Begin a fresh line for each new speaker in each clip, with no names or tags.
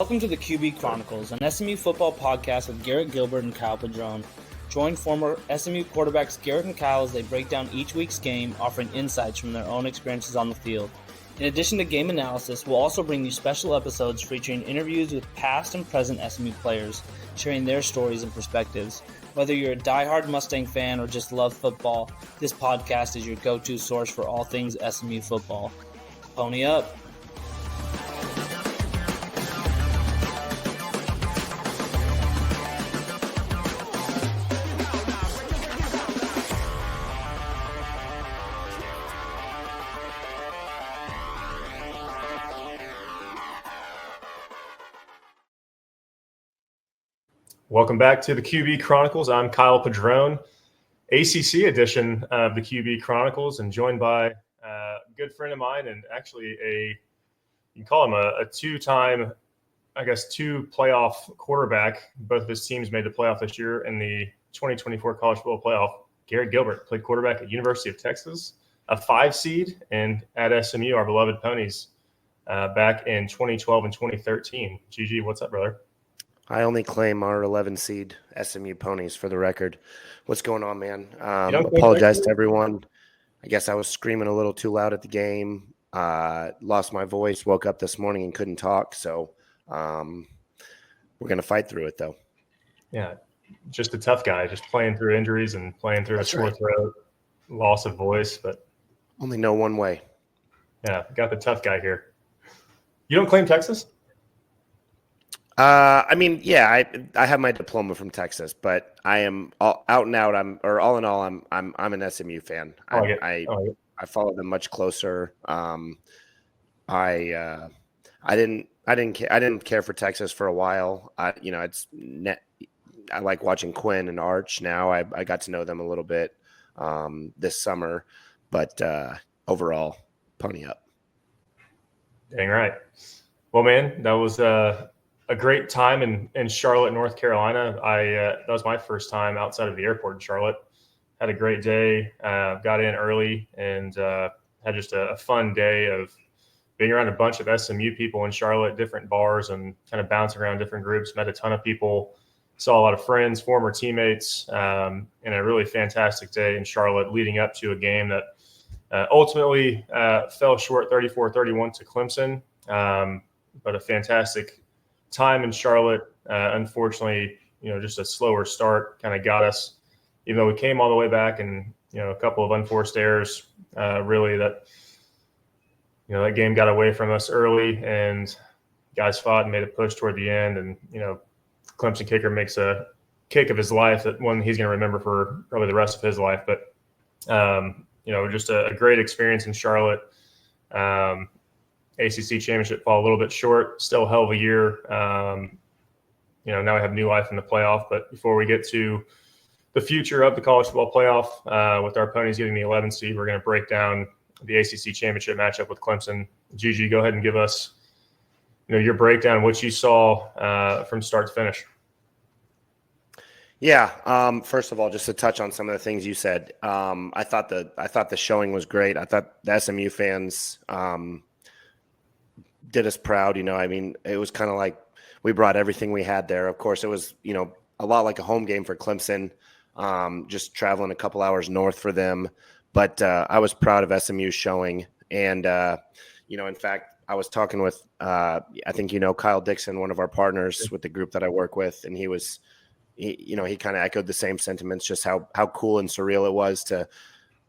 Welcome to the QB Chronicles, an SMU football podcast with Garrett Gilbert and Kyle Padron. Join former SMU quarterbacks Garrett and Kyle as they break down each week's game, offering insights from their own experiences on the field. In addition to game analysis, we'll also bring you special episodes featuring interviews with past and present SMU players, sharing their stories and perspectives. Whether you're a diehard Mustang fan or just love football, this podcast is your go-to source for all things SMU football. Pony up!
Welcome back to the QB Chronicles. I'm Kyle Padron, ACC edition of the QB Chronicles, and joined by a good friend of mine and actually you can call him a two-time, two playoff quarterback. Both of his teams made the playoff this year in the 2024 College Football Playoff. Garrett Gilbert played quarterback at University of Texas, a 5 seed, and at SMU, our beloved Ponies, back in 2012 and 2013. GG, what's up, brother?
I only claim our 11 seed SMU Ponies for the record. What's going on, man? Apologize to everyone. I guess I was screaming a little too loud at the game. Lost my voice, woke up this morning and couldn't talk. So we're going to fight through it, though.
Yeah, just a tough guy, just playing through injuries and playing through a sore throat, loss of voice. But
only know one way.
Yeah, got the tough guy here. You don't claim Texas?
I have my diploma from Texas, but I am all in all, I'm an SMU fan. I follow them much closer. I didn't care for Texas for a while. I like watching Quinn and Arch now. I got to know them a little bit this summer, but overall, pony up.
Dang right. Well, man, that was a great time in Charlotte, North Carolina. That was my first time outside of the airport in Charlotte. Had a great day. Got in early and had just a fun day of being around a bunch of SMU people in Charlotte, different bars, and kind of bouncing around different groups. Met a ton of people. Saw a lot of friends, former teammates, and a really fantastic day in Charlotte leading up to a game that ultimately fell short 34-31 to Clemson. But a fantastic time in Charlotte. Unfortunately, just a slower start kind of got us, even though we came all the way back, and a couple of unforced errors really that game got away from us early, and guys fought and made a push toward the end, and Clemson kicker makes a kick of his life, that one he's going to remember for probably the rest of his life. But just a great experience in Charlotte. ACC Championship fall a little bit short, still a hell of a year. Now we have new life in the playoff. But before we get to the future of the college football playoff, with our Ponies getting the 11 seed, we're going to break down the ACC Championship matchup with Clemson. Gigi, go ahead and give us your breakdown, what you saw from start to finish.
Yeah. First of all, just to touch on some of the things you said, I thought the showing was great. I thought the SMU fans did us proud. It was kind of like we brought everything we had there. Of course, it was, a lot like a home game for Clemson, just traveling a couple hours north for them. But I was proud of SMU's showing. And, in fact, I was talking with, I think, Kyle Dixon, one of our partners with the group that I work with. And he kind of echoed the same sentiments, just how cool and surreal it was to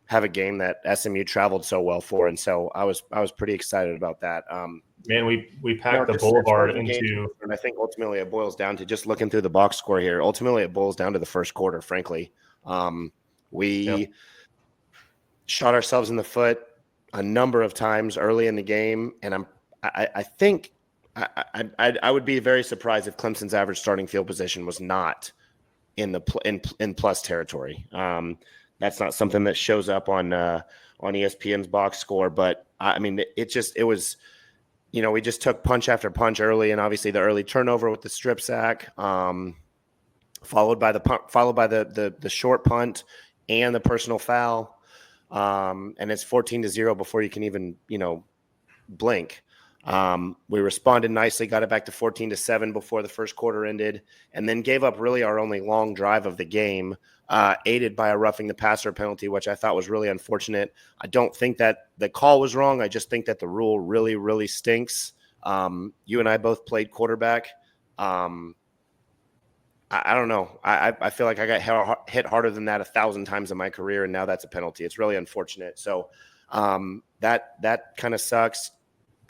have a game that SMU traveled so well for. And so I was pretty excited about that.
Man, we packed the Boulevard into –
and I think ultimately it boils down to, just looking through the box score here, ultimately it boils down to the first quarter, frankly. We shot ourselves in the foot a number of times early in the game, and I think I would be very surprised if Clemson's average starting field position was not in plus territory. That's not something that shows up on ESPN's box score, but it was – we just took punch after punch early, and obviously the early turnover with the strip sack, followed by the short punt and the personal foul, and it's 14-0 before you can even blink. We responded nicely, got it back to 14-7 before the first quarter ended, and then gave up really our only long drive of the game, aided by a roughing the passer penalty, which I thought was really unfortunate. I don't think that the call was wrong. I just think that the rule really, really stinks. You and I both played quarterback. I don't know. I feel like I got hit harder than that 1,000 times in my career, and now that's a penalty. It's really unfortunate. So that kind of sucks.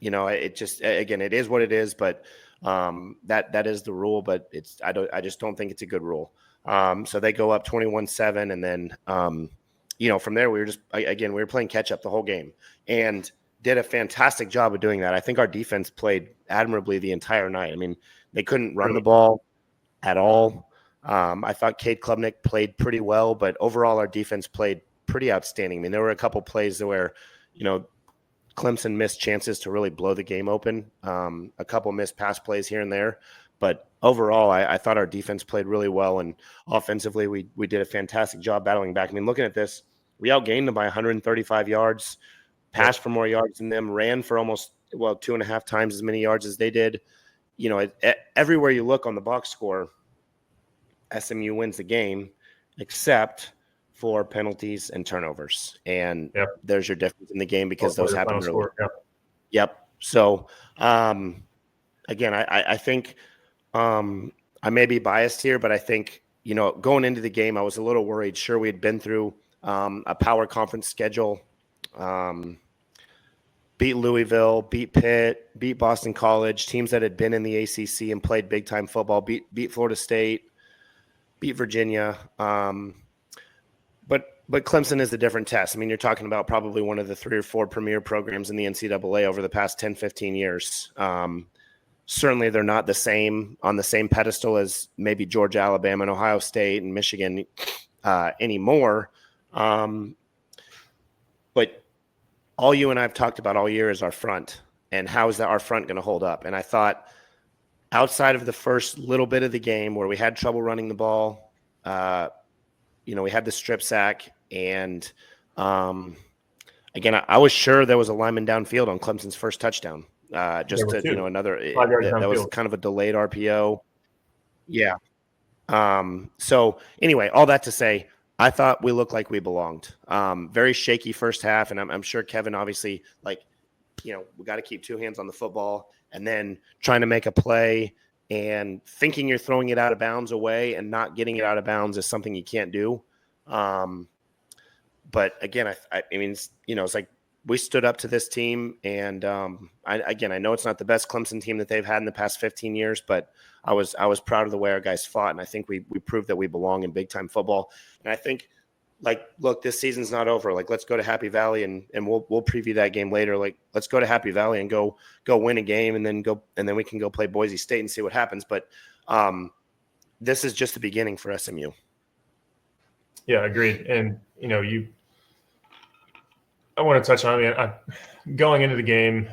It just, again, it is what it is, but that is the rule. But I just don't think it's a good rule. So they go up 21-7, and then from there we were playing catch up the whole game and did a fantastic job of doing that. I think our defense played admirably the entire night. I mean, they couldn't run the ball at all. I thought Cade Klubnik played pretty well, but overall our defense played pretty outstanding. I mean, there were a couple plays where, Clemson missed chances to really blow the game open. A couple missed pass plays here and there, but overall I thought our defense played really well, and offensively we did a fantastic job battling back. I mean, looking at this, we outgained them by 135 yards, passed for more yards than them, ran for almost 2.5 times as many yards as they did. Everywhere you look on the box score, SMU wins the game, except for penalties and turnovers. And there's your difference in the game because those happen early. Yep. So, again, I think I may be biased here, but I think, going into the game, I was a little worried. Sure, we had been through a power conference schedule, beat Louisville, beat Pitt, beat Boston College, teams that had been in the ACC and played big-time football, beat Florida State, beat Virginia. But Clemson is a different test. I mean, you're talking about probably one of the 3 or 4 premier programs in the NCAA over the past 10, 15 years. Certainly they're not on the same pedestal as maybe Georgia, Alabama, and Ohio State and Michigan anymore. But all you and I have talked about all year is our front, and how is our front going to hold up? And I thought outside of the first little bit of the game where we had trouble running the ball, we had the strip sack, and again, I was sure there was a lineman downfield on Clemson's first touchdown. Another
5 yards
that was kind of a delayed RPO. Yeah. So anyway, all that to say, I thought we looked like we belonged. Very shaky first half, and I'm sure Kevin obviously, we got to keep 2 hands on the football, and then trying to make a play and thinking you're throwing it out of bounds away and not getting it out of bounds is something you can't do. But again, I mean, it's like we stood up to this team, and I know it's not the best Clemson team that they've had in the past 15 years, but I was proud of the way our guys fought, and I think we proved that we belong in big-time football. And I think, look, this season's not over. Let's go to Happy Valley, and we'll preview that game later. Let's go to Happy Valley and go win a game, and then we can go play Boise State and see what happens. But this is just the beginning for SMU.
Yeah, agreed. And I want to touch on. Going into the game,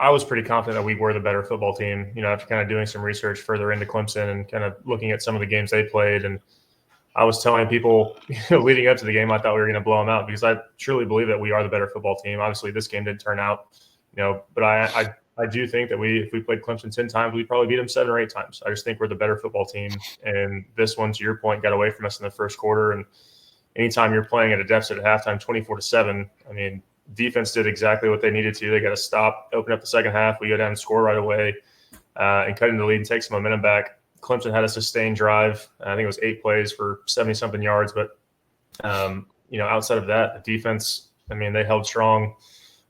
I was pretty confident that we were the better football team. After kind of doing some research further into Clemson and kind of looking at some of the games they played, and I was telling people leading up to the game, I thought we were going to blow them out because I truly believe that we are the better football team. Obviously, this game didn't turn out, but I do think that if we played Clemson 10 times, we'd probably beat them 7 or 8 times. I just think we're the better football team. And this one, to your point, got away from us in the first quarter. And anytime you're playing at a deficit at halftime, 24-7, I mean, defense did exactly what they needed to. They got to stop, open up the second half. We go down and score right away and cut into the lead and take some momentum back. Clemson had a sustained drive. I think it was 8 plays for 70-something yards. But, outside of that, the defense, I mean, they held strong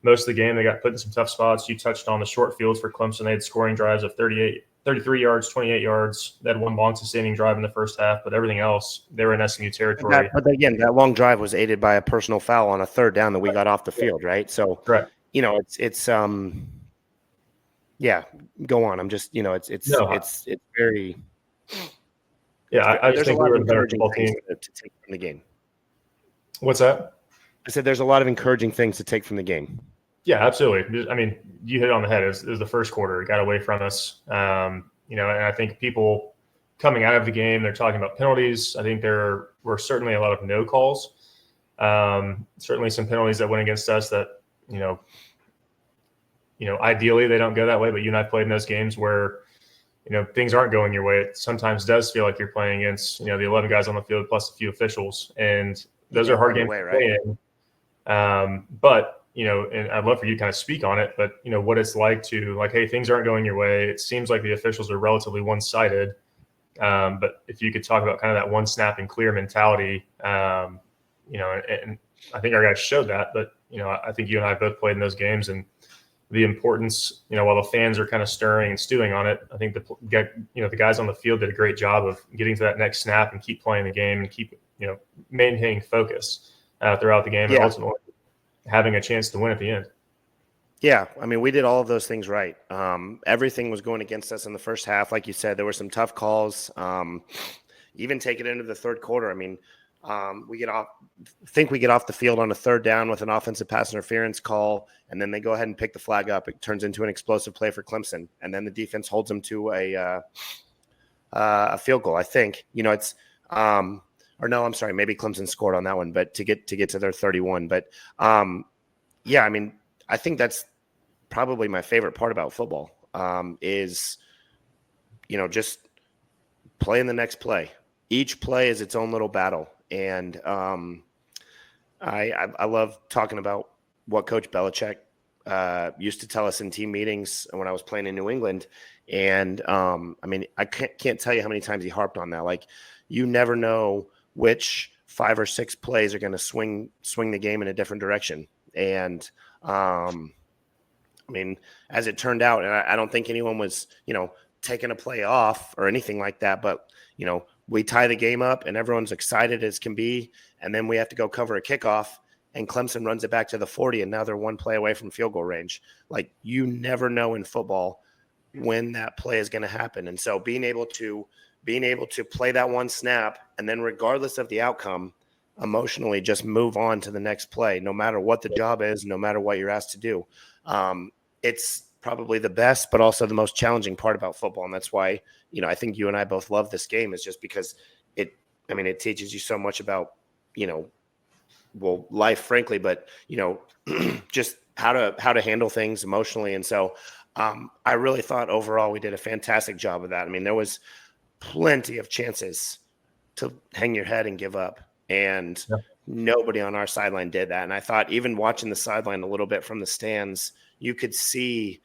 most of the game. They got put in some tough spots. You touched on the short fields for Clemson. They had scoring drives of 33 yards, 28 yards. They had one long sustaining drive in the first half, but everything else, they were in SMU territory.
But again, that long drive was aided by a personal foul on a 3rd down that we got off the field, right? So,
correct.
It's yeah, go on. I'm just, it's very.
Yeah, I just think we were the better football team
to take from the game.
What's that?
I said there's a lot of encouraging things to take from the game.
Yeah, absolutely. I mean, you hit it on the head. It was the first quarter. It got away from us. And I think people coming out of the game, they're talking about penalties. I think there were certainly a lot of no calls. Certainly some penalties that went against us that, ideally they don't go that way, but you and I played in those games where, things aren't going your way. It sometimes does feel like you're playing against, the 11 guys on the field plus a few officials. And those are hard games to play in. But, and I'd love for you to kind of speak on it, but, what it's like to hey, things aren't going your way. It seems like the officials are relatively one-sided. But if you could talk about kind of that one snap and clear mentality, and I think our guys showed that, but, I think you and I both played in those games, and the importance, while the fans are kind of stirring and stewing on it, I think the guys on the field did a great job of getting to that next snap and keep playing the game and keep, maintaining focus throughout the game and ultimately having a chance to win at the end.
Yeah, I mean, we did all of those things right. Everything was going against us in the first half. Like you said, there were some tough calls. Even take it into the third quarter. I mean, we get off the field on a third down with an offensive pass interference call, and then they go ahead and pick the flag up. It turns into an explosive play for Clemson, and then the defense holds them to a field goal. I think it's or no, I'm sorry, maybe Clemson scored on that one, but to get to their 31. But yeah, I mean, I think that's probably my favorite part about football is just playing the next play. Each play is its own little battle. And I love talking about what Coach Belichick used to tell us in team meetings when I was playing in New England. And I mean, I can't tell you how many times he harped on that. Like, you never know which 5 or 6 plays are going to swing the game in a different direction. And I mean, as it turned out, and I don't think anyone was, taking a play off or anything like that, but we tie the game up and everyone's excited as can be. And then we have to go cover a kickoff and Clemson runs it back to the 40. And now they're one play away from field goal range. Like, you never know in football when that play is going to happen. And so being able to play that one snap and then regardless of the outcome, emotionally just move on to the next play, no matter what the job is, no matter what you're asked to do. It's probably the best, but also the most challenging part about football. And that's why, I think you and I both love this game, is just because it teaches you so much about, life, frankly, but, just how to handle things emotionally. And so I really thought overall we did a fantastic job of that. I mean, there was plenty of chances to hang your head and give up. And nobody on our sideline did that. And I thought, even watching the sideline a little bit from the stands, you could see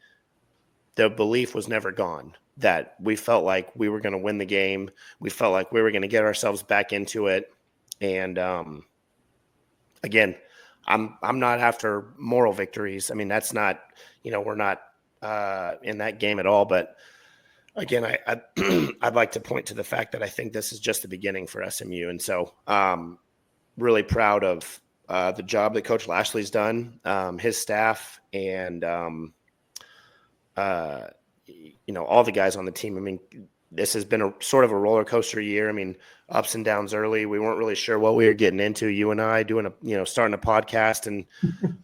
the belief was never gone, that we felt like we were going to win the game. We felt like we were going to get ourselves back into it. And again, I'm not after moral victories. I mean, that's not, we're not in that game at all. But again, I'd like to point to the fact that I think this is just the beginning for SMU. And so really proud of the job that Coach Lashley's done, his staff, and all the guys on the team. I mean, this has been a sort of a roller coaster year. I mean, ups and downs early. We weren't really sure what we were getting into. You and I doing starting a podcast, and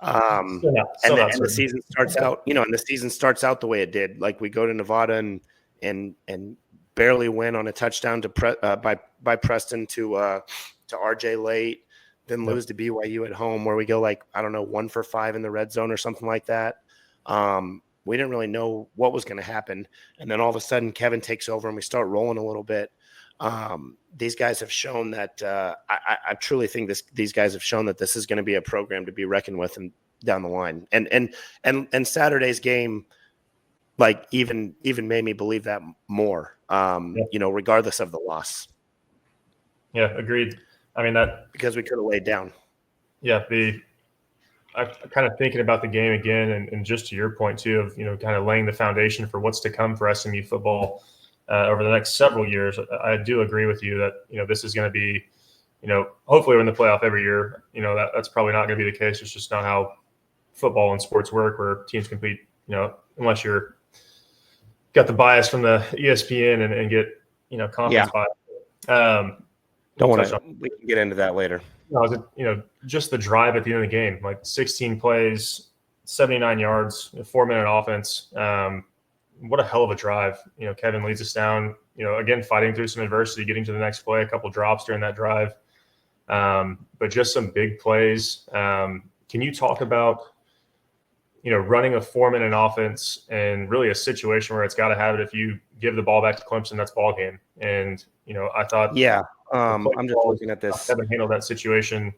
the season starts out, and the season starts out the way it did. Like, we go to Nevada and barely win on a touchdown by Preston to RJ late, then lose to BYU at home, where we go 1 for 5 in the red zone or something like that. We didn't really know what was going to happen. And then all of a sudden Kevin takes over and we start rolling a little bit. These guys have shown that I truly think these guys have shown that this is going to be a program to be reckoned with and down the line. And Saturday's game, even made me believe that more, regardless of the loss.
Yeah, agreed. I mean,
because we could have laid down.
Yeah. I'm kind of thinking about the game again, and just to your point too, of, kind of laying the foundation for what's to come for SMU football over the next several years. I do agree with you that, this is going to be, hopefully we're in the playoff every year. That's probably not going to be the case. It's just not how football and sports work, where teams compete, unless you're got the bias from the ESPN and get, conference bias.
Don't want to. We can get into that later.
Just the drive at the end of the game, 16 plays, 79 yards, 4-minute offense. What a hell of a drive. Kevin leads us down, again, fighting through some adversity, getting to the next play, a couple drops during that drive. But just some big plays. Can you talk about running a 4-minute offense and really a situation where it's got to have it. If you give the ball back to Clemson, that's ball game. And, I thought,
I'm just looking at this.
Kevin handled that situation.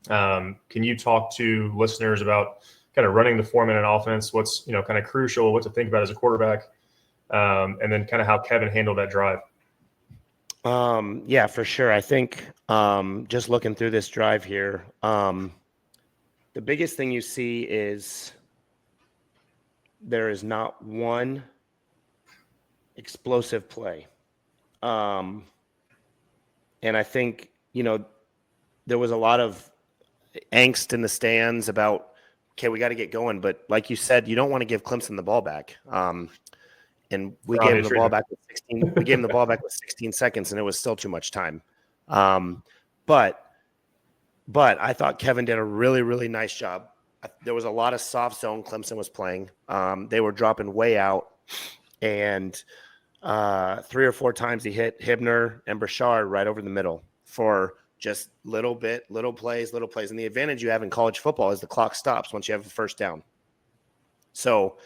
Can you talk to listeners about kind of running the 4-minute offense? What's, kind of crucial, what to think about as a quarterback, and then kind of how Kevin handled that drive?
Yeah, for sure. I think just looking through this drive here, the biggest thing you see is there is not one explosive play. And I think, there was a lot of angst in the stands about, okay, we got to get going. But like you said, you don't want to give Clemson the ball back. And we gave him the ball back with 16. We gave him the ball back with 16 seconds, and it was still too much time. But I thought Kevin did a really, really nice job. There was a lot of soft zone Clemson was playing. They were dropping way out, and 3 or 4 times he hit Hibner and Brashard right over the middle for just little plays. And the advantage you have in college football is the clock stops once you have a first down. So,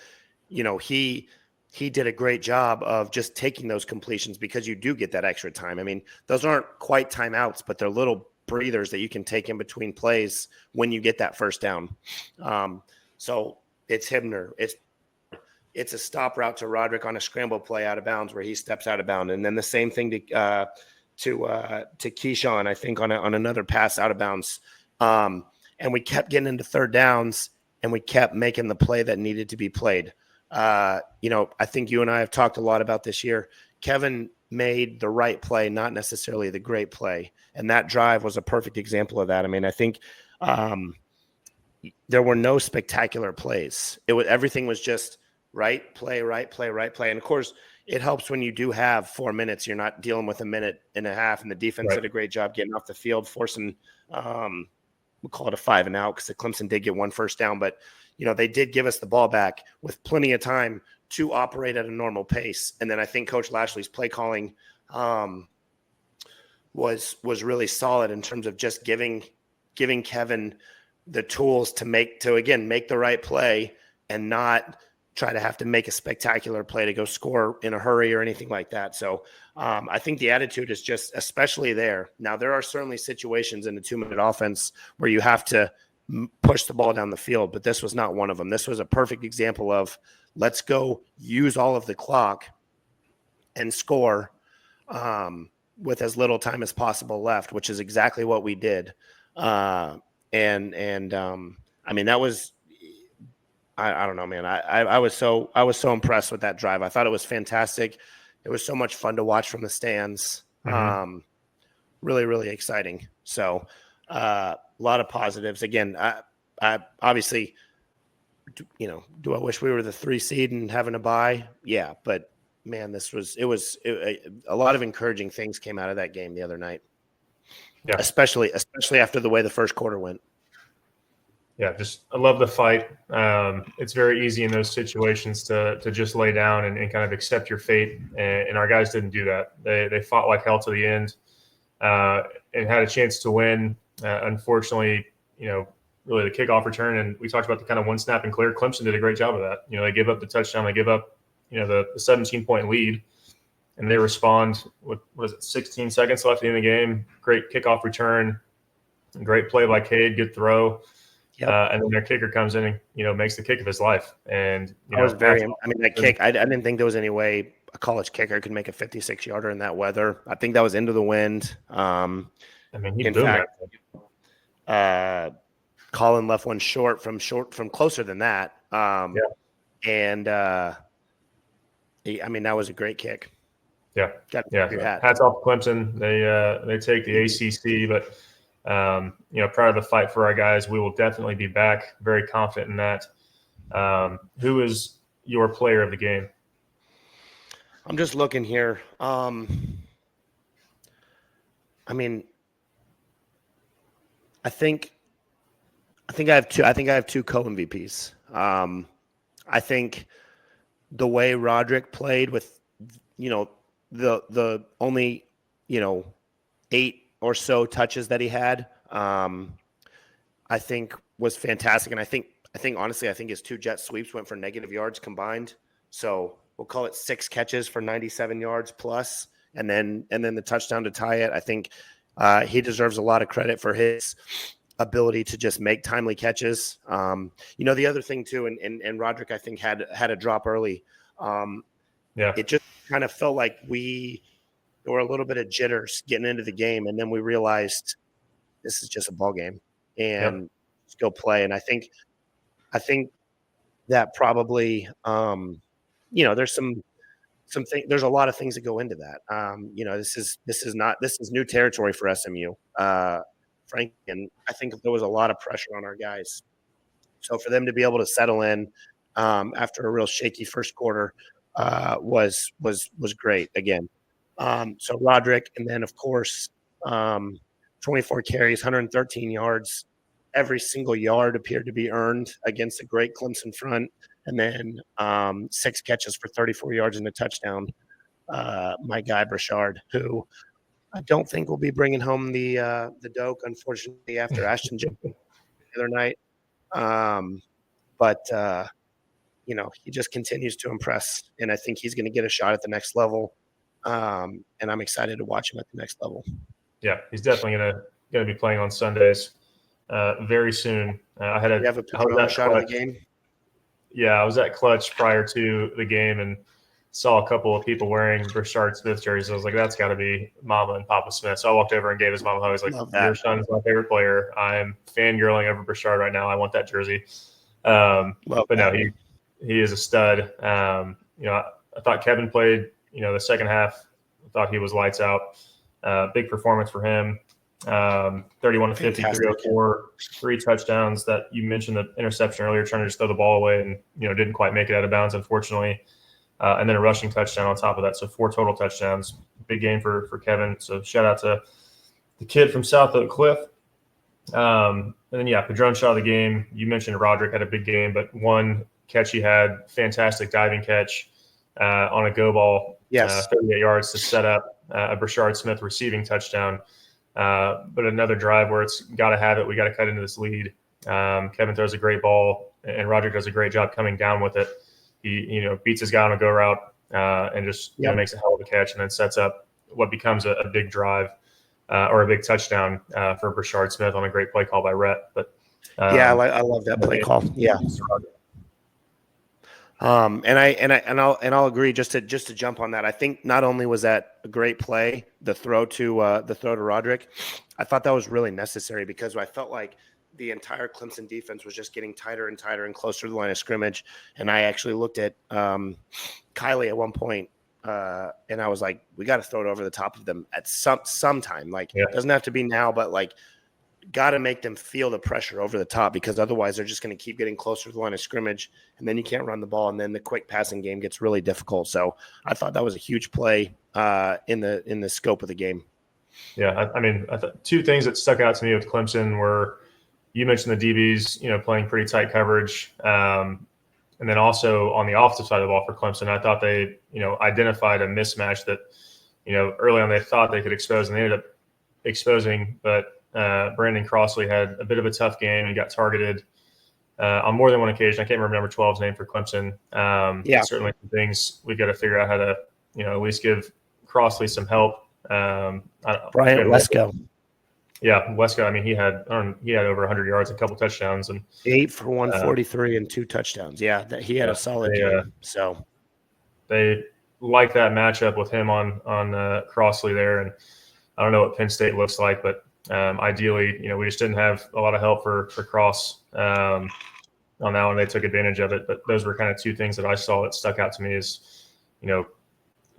he did a great job of just taking those completions because you do get that extra time. I mean, those aren't quite timeouts, but they're little breathers that you can take in between plays when you get that first down. So it's Hibner. It's a stop route to Roderick on a scramble play out of bounds where he steps out of bounds. And then the same thing to Keyshawn, I think, on another pass out of bounds. And we kept getting into third downs, and we kept making the play that needed to be played. I think you and I have talked a lot about this year. Kevin made the right play, not necessarily the great play. And that drive was a perfect example of that. I mean, I think there were no spectacular plays. Everything was just right play. And of course, it helps when you do have 4 minutes. You're not dealing with a minute and a half, and the defense did a great job getting off the field, forcing, we'll call it a 5 and out, because the Clemson did get one first down, but they did give us the ball back with plenty of time to operate at a normal pace. And then I think Coach Lashley's play calling was really solid in terms of just giving Kevin the tools to make the right play and not try to have to make a spectacular play to go score in a hurry or anything like that. So I think the attitude is just especially there. Now, there are certainly situations in a 2-minute offense where you have to push the ball down the field, but this was not one of them. This was a perfect example of let's go use all of the clock and score with as little time as possible left, which is exactly what we did. I mean, that was, I don't know, man. I was so impressed with that drive. I thought it was fantastic. It was so much fun to watch from the stands. Mm-hmm. Really, really exciting. So, a lot of positives. Again, I obviously, do I wish we were the 3 seed and having a bye? Yeah, but man, a lot of encouraging things came out of that game the other night. Yeah, especially after the way the first quarter went.
Yeah, I love the fight. It's very easy in those situations to just lay down and kind of accept your fate. And our guys didn't do that. They fought like hell to the end and had a chance to win. Unfortunately, really the kickoff return, and we talked about the kind of one snap and clear. Clemson did a great job of that. They give up the touchdown, they give up, the 17-point lead, and they respond with 16 seconds left in the game. Great kickoff return, great play by Cade, good throw. Yep. And then their kicker comes in and makes the kick of his life. And that kick, I didn't think there was any way a college kicker could make a 56-yarder in that weather. I think that was into the wind. He boomed that.
Colin left one short from closer than that. And that was a great kick.
Yeah. Hats off to Clemson. They take the ACC, but proud of the fight for our guys. We will definitely be back. Very confident in that. Who is your player of the game?
I'm just looking here. I think I have two. I think I have 2 co-MVPs. I think the way Roderick played with, the only, 8 or so touches that he had, I think was fantastic. And I think I think his 2 jet sweeps went for negative yards combined. So we'll call it 6 catches for 97 yards plus, and then the touchdown to tie it. I think he deserves a lot of credit for his ability to just make timely catches. The other thing too, and Roderick, I think had a drop early. It just kind of felt like there were a little bit of jitters getting into the game, and then we realized this is just a ball game and just go play. And I think that probably, there's there's a lot of things that go into that. This is new territory for SMU, Frank, and I think there was a lot of pressure on our guys. So for them to be able to settle in after a real shaky first quarter was great again. So Roderick, and then of course 24 carries, 113 yards. Every single yard appeared to be earned against a great Clemson front, and then 6 catches for 34 yards and a touchdown. My guy Burchard, who I don't think will be bringing home the Doak, unfortunately, after Ashton jumped the other night. But he just continues to impress, and I think he's going to get a shot at the next level. And I'm excited to watch him at the next level.
Yeah, he's definitely going to be playing on Sundays very soon. I had
a Padron shot of the game.
Yeah, I was at Clutch prior to the game and saw a couple of people wearing Burchard Smith jerseys. I was like, that's got to be Mama and Papa Smith. So I walked over and gave his mom a hug. I was like, your son's my favorite player. I'm fangirling over Burchard right now. I want that jersey. No, he is a stud. I thought Kevin played, the second half. I thought he was lights out. Big performance for him. 31 to 50, 304, 3 touchdowns. That you mentioned the interception earlier, trying to just throw the ball away and didn't quite make it out of bounds, unfortunately. And then a rushing touchdown on top of that, so 4 total touchdowns. Big game for Kevin. So shout out to the kid from South Oak Cliff. And then Padron shot of the game. You mentioned Roderick had a big game, but one catch he had, fantastic diving catch on a go ball.
Yes,
38 yards to set up a Burchard Smith receiving touchdown. But another drive where it's got to have it. We got to cut into this lead. Kevin throws a great ball, and Roderick does a great job coming down with it. He beats his guy on a go route and just makes a hell of a catch, and then sets up what becomes a big drive or a big touchdown for Burchard Smith on a great play call by Rhett. But
I love that play call. Yeah. I'll agree. Just to jump on that, I think not only was that a great play, the throw to Roderick, I thought that was really necessary because I felt like the entire Clemson defense was just getting tighter and tighter and closer to the line of scrimmage. And I actually looked at Kylie at one point, and I was like, we got to throw it over the top of them at some time. Like, it doesn't have to be now, but like, got to make them feel the pressure over the top, because otherwise they're just going to keep getting closer to the line of scrimmage, and then you can't run the ball, and then the quick passing game gets really difficult. So I thought that was a huge play in the scope of the game.
Yeah, I thought 2 things that stuck out to me with Clemson were, you mentioned the DBs, playing pretty tight coverage, and then also on the offensive side of the ball for Clemson, I thought they, identified a mismatch that, early on they thought they could expose, and they ended up exposing, but Brandon Crossley had a bit of a tough game. He got targeted on more than one occasion. I can't remember number 12's name for Clemson. Certainly some things we've got to figure out how to, at least give Crossley some help.
Brian Wesco.
Yeah, Wesco. He had over 100 yards, a couple touchdowns, and
8 for 143 and 2 touchdowns. Yeah, he had a solid game. So
they like that matchup with him on Crossley there, and I don't know what Penn State looks like, but ideally, we just didn't have a lot of help for Cross on that one. They took advantage of it, but those were kind of 2 things that I saw that stuck out to me is,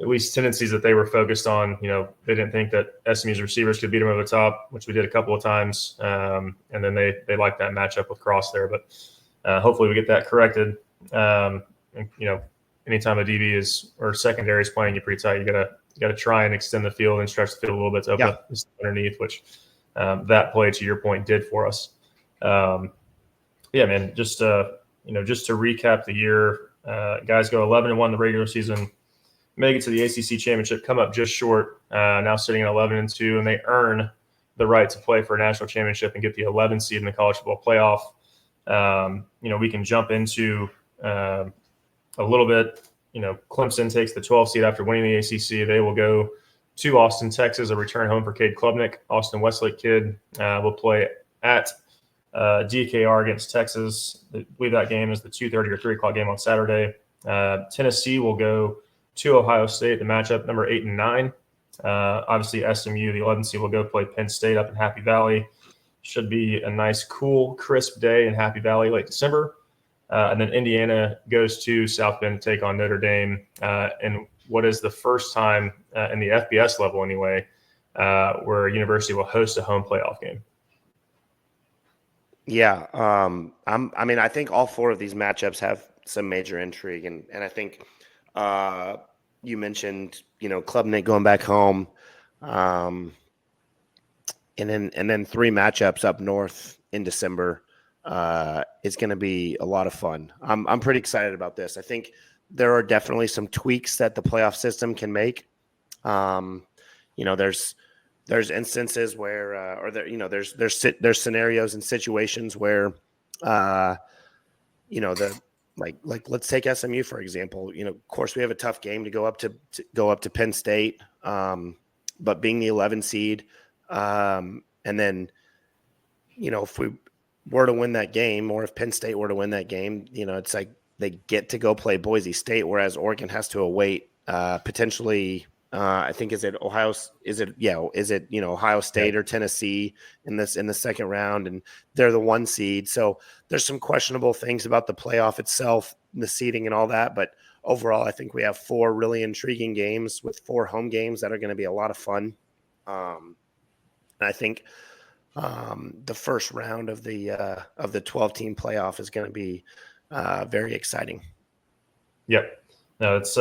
at least tendencies that they were focused on. They didn't think that SMU's receivers could beat them over the top, which we did a couple of times. And then they liked that matchup with Cross there, but hopefully we get that corrected. And, anytime a DB or secondary is playing you pretty tight, you gotta try and extend the field and stretch the field a little bit to open up underneath, which that play, to your point, did for us. Just to recap the year, guys go 11-1 in the regular season, make it to the ACC Championship, come up just short, now sitting at 11-2, and they earn the right to play for a national championship and get the 11 seed in the college football playoff. we can jump into a little bit. Clemson takes the 12 seed after winning the ACC. They will go to Austin, Texas, a return home for Cade Klubnik. Austin Westlake kid will play at DKR against Texas. I believe that game is the 2:30 or 3 o'clock game on Saturday. Tennessee will go to Ohio State, the matchup number 8 and 9. Obviously, SMU, the 11 seed, will go play Penn State up in Happy Valley. Should be a nice, cool, crisp day in Happy Valley late December. And then Indiana goes to South Bend to take on Notre Dame in what is the first time in the FBS level anyway, where a university will host a home playoff game.
Yeah. I think all 4 of these matchups have some major intrigue. And I think you mentioned, Klubnik going back home. And then 3 matchups up north in December. It's going to be a lot of fun. I'm pretty excited about this. I think there are definitely some tweaks that the playoff system can make. There's instances where, there's scenarios and situations where, let's take SMU for example. Of course, we have a tough game to go up to Penn State, but being the 11 seed, and then, if we were to win that game, or if Penn State were to win that game, it's like they get to go play Boise State, whereas Oregon has to await potentially. I think Ohio State or Tennessee in the second round, and they're the 1 seed. So there's some questionable things about the playoff itself, the seeding and all that. But overall, I think we have 4 really intriguing games with 4 home games that are going to be a lot of fun. And I think the first round of the 12-team playoff is going to be very exciting.
Yep. No, it's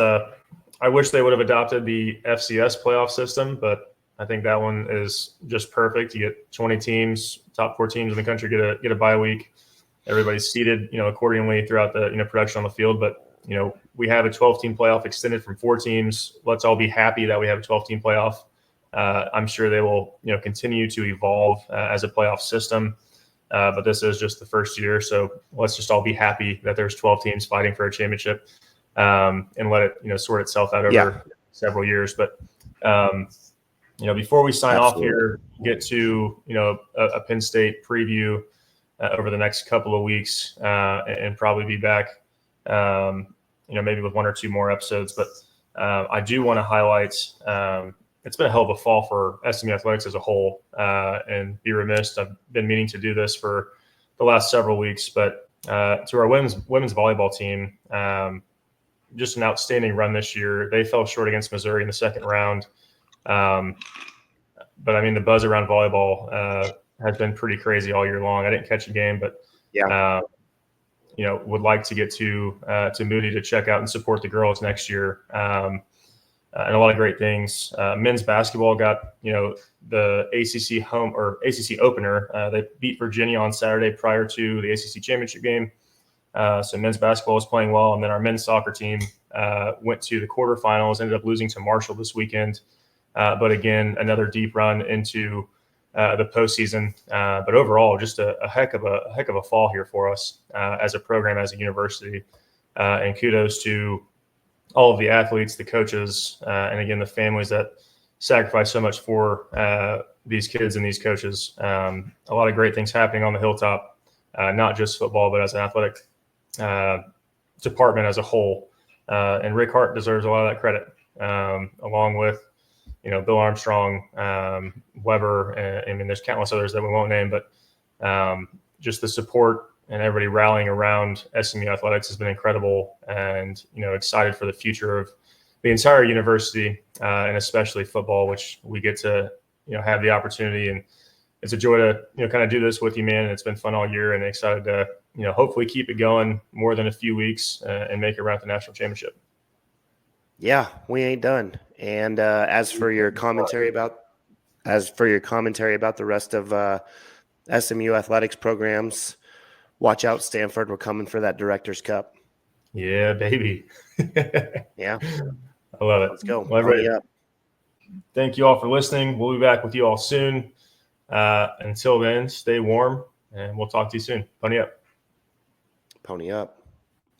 I wish they would have adopted the FCS playoff system, but I think that one is just perfect. You get 20 teams, top 4 teams in the country get a bye week. Everybody's seeded, accordingly throughout the production on the field. But we have a 12-team playoff extended from 4 teams. Let's all be happy that we have a 12-team playoff. I'm sure they will, continue to evolve as a playoff system. But this is just the first year, so let's just all be happy that there's 12 teams fighting for a championship. And let it, sort itself out over several years. But, before we sign off here, get to, a Penn State preview over the next couple of weeks and probably be back, maybe with 1 or 2 more episodes. But I do want to highlight it's been a hell of a fall for SMU athletics as a whole, and be remiss. I've been meaning to do this for the last several weeks, but to our women's volleyball team, just an outstanding run this year. They fell short against Missouri in the second round. But the buzz around volleyball has been pretty crazy all year long. I didn't catch a game, but would like to get to Moody to check out and support the girls next year. And a lot of great things. Men's basketball got, the ACC home or ACC opener. They beat Virginia on Saturday prior to the ACC Championship game. So men's basketball was playing well. And then our men's soccer team went to the quarterfinals, ended up losing to Marshall this weekend. But again, another deep run into the postseason. But overall, just a heck of a fall here for us as a program, as a university. And kudos to all of the athletes, the coaches, and again, the families that sacrifice so much for these kids and these coaches. A lot of great things happening on the hilltop, not just football, but as an athletic department as a whole. And Rick Hart deserves a lot of that credit, along with, Bill Armstrong, Weber, and there's countless others that we won't name, but just the support and everybody rallying around SMU athletics has been incredible, and, excited for the future of the entire university, and especially football, which we get to, have the opportunity. And it's a joy to, kind of do this with you, man. And it's been fun all year, and excited to, hopefully keep it going more than a few weeks and make it around the national championship.
Yeah, we ain't done. And as for your commentary about the rest of SMU athletics programs, watch out, Stanford. We're coming for that Director's Cup.
Yeah, baby.
Yeah.
I love it.
Let's go.
Well, thank you all for listening. We'll be back with you all soon. Until then, stay warm, and we'll talk to you soon. Pony up.
pony up.